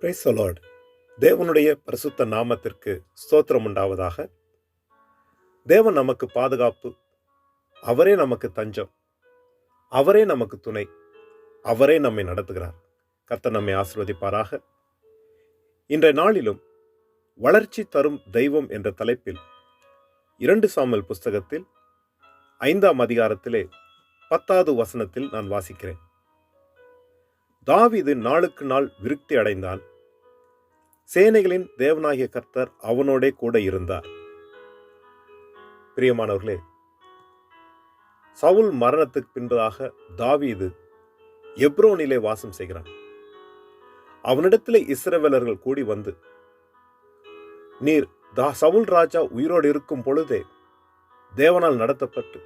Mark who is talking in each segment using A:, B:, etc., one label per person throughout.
A: Praise the Lord. தேவனுடைய பரிசுத்த நாமத்திற்கு ஸ்தோத்திரம் உண்டாவதாக. தேவன் நமக்கு பாதுகாப்பு, அவரே நமக்கு தஞ்சம், அவரே நமக்கு துணை, அவரே நம்மை நடத்துகிறார். கர்த்தர் நம்மை ஆசீர்வதிப்பாராக. இன்றைய நாளிலும் வளர்ச்சி தரும் தெய்வம் என்ற தலைப்பில் 2 சாமுவேல் புஸ்தகத்தில் 5ஆம் அதிகாரத்திலே 10வது வசனத்தில் நான் வாசிக்கிறேன். தாவீது நாளுக்கு நாள் விருத்தி அடைந்தான். சேனைகளின் தேவனாகிய கர்த்தர் அவனோடே கூட இருந்தார். பிரியமானவர்களே, சவுல் மரணத்துக்கு பின்பதாக தாவீது எப்ரோனிலே வாசம் செய்கிறான். அவனிடத்திலே இஸ்ரவேலர்கள் கூடி வந்து, நீர் சவுல் ராஜா உயிரோடு இருக்கும் பொழுதே தேவனால் நடத்தப்பட்டு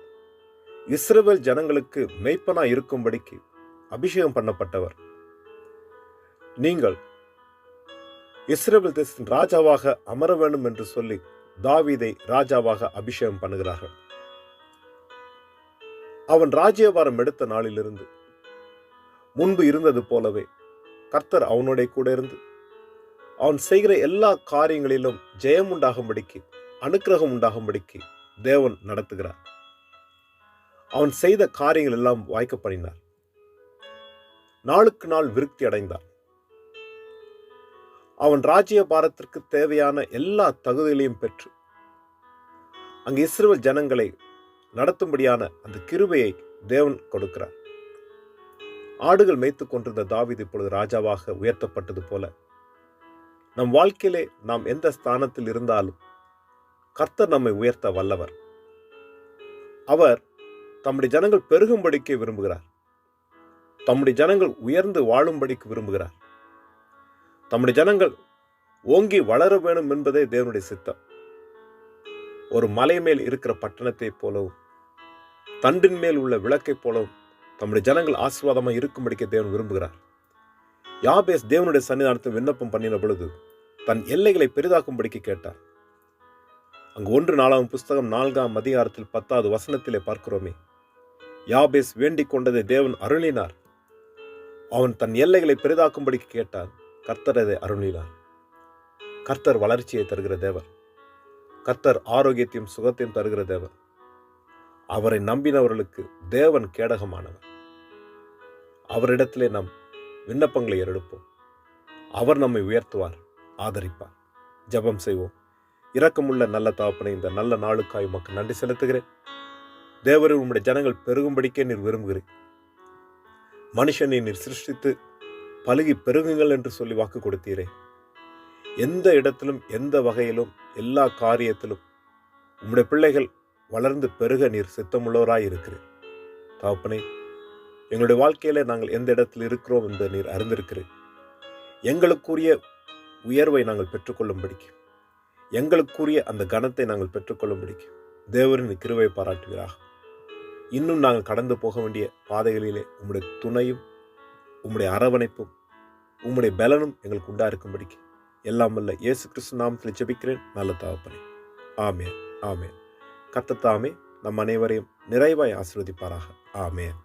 A: இஸ்ரவேல் ஜனங்களுக்கு மெய்ப்பனா இருக்கும்படிக்கு அபிஷேகம் பண்ணப்பட்டவர். நீங்கள் இஸ்ரவேல் தேசத்தின் ராஜாவாக அமர வேண்டும் என்று சொல்லி தாவீதை ராஜாவாக அபிஷேகம் பண்ணுகிறார்கள். அவன் ராஜ்யபாரம் எடுத்த நாளிலிருந்து முன்பு இருந்தது போலவே கர்த்தர் அவனோட கூட இருந்து அவன் செய்கிற எல்லா காரியங்களிலும் ஜெயம் உண்டாகும்படிக்கு, அனுக்கிரகம் உண்டாகும்படிக்கு தேவன் நடத்துகிறார். அவன் செய்த காரியங்கள் எல்லாம் வாய்க்க பண்ணினார். நாளுக்கு நாள் விருத்தி அடைந்தான். அவன் ராஜ்ய பாரத்திற்கு தேவையான எல்லா தகுதிகளையும் பெற்று அங்கு இஸ்ரவேல் ஜனங்களை நடத்தும்படியான அந்த கிருபையை தேவன் கொடுக்கிறார். ஆடுகள் மேய்த்துக் கொண்டிருந்த தாவீது இப்பொழுது ராஜாவாக உயர்த்தப்பட்டது போல நம் வாழ்க்கையிலே நாம் எந்த ஸ்தானத்தில் இருந்தாலும் கர்த்தர் நம்மை உயர்த்த வல்லவர். அவர் தம்முடைய ஜனங்கள் பெருகும்படிக்கு விரும்புகிறார். தம்முடைய ஜனங்கள் உயர்ந்து வாழும்படிக்கு விரும்புகிறார். தம்முடைய ஜனங்கள் ஓங்கி வளர வேண்டும் என்பதே தேவனுடைய சித்தம். ஒரு மலை மேல் இருக்கிற பட்டணத்தை போலவும் தண்டின் மேல் உள்ள விளக்கை போலவும் தம்முடைய ஜனங்கள் ஆசீர்வாதமாக இருக்கும்படிக்க தேவன் விரும்புகிறார். யாபேஸ் தேவனுடைய சன்னிதானத்தை விண்ணப்பம் பண்ணின பொழுது தன் எல்லைகளை பெரிதாக்கும்படிக்கு கேட்டார். அங்கு 1 நாளாம் புஸ்தகம் 4ஆம் அதிகாரத்தில் 10வது வசனத்திலே பார்க்கிறோமே, யாபேஸ் வேண்டிக் கொண்டதை தேவன் அருளினார். அவன் தன் எல்லைகளை பெரிதாக்கும்படிக்கு கேட்டான். கர்த்தர் அதை அருளினார். கர்த்தர் வளர்ச்சியை தருகிற தேவர். கர்த்தர் ஆரோக்கியத்தையும் சுகத்தையும் தருகிற தேவர். அவரை நம்பினவர்களுக்கு தேவன் கேடகமானவர். அவரிடத்திலே நாம் விண்ணப்பங்களை எடுப்போம். அவர் நம்மை உயர்த்துவார், ஆதரிப்பார். ஜெபம் செய்வோம். இரக்கமுள்ள நல்ல தகப்பனே, இந்த நல்ல நாளுக்காய் உமக்கு நன்றி செலுத்துகிறேன். தேவரே, உம்முடைய ஜனங்கள் பெருகும்படிக்கே நீர் விரும்புகிறேன். மனுஷனை நீர் சிருஷ்டித்து பலுகி பெருகுங்கள் என்று சொல்லி வாக்கு கொடுத்தீரே. எந்த இடத்திலும் எந்த வகையிலும் எல்லா காரியத்திலும் உம்முடைய பிள்ளைகள் வளர்ந்து பெருக நீர் சித்தமுள்ளவராய் இருக்கிறேன். தகப்பனே, எங்களுடைய வாழ்க்கையில நாங்கள் எந்த இடத்தில் இருக்கிறோம் என்று நீர் அறிந்திருக்கிறேன். எங்களுக்குரிய உயர்வை நாங்கள் பெற்றுக்கொள்ளும்படிக்கு, எங்களுக்குரிய அந்த கனத்தை நாங்கள் பெற்றுக்கொள்ளும்படிக்கு தேவரின் கிருபையை பாராட்டுகிறார். இன்னும் நாங்கள் கடந்து போக வேண்டிய பாதைகளிலே உம்முடைய துணையும் உம்முடைய அரவணைப்பும் உம்முடைய பலனும் எங்களுக்கு உண்டா இருக்கும்படிக்கு எல்லாம் வல்ல இயேசு கிறிஸ்து நாமத்தில் ஜெபிக்கிறேன் நல்ல தகப்பனே. ஆமென், ஆமென். கர்த்தர் தாமே நம் அனைவரையும் நிறைவாய் ஆசீர்வதிப்பாராக. ஆமென்.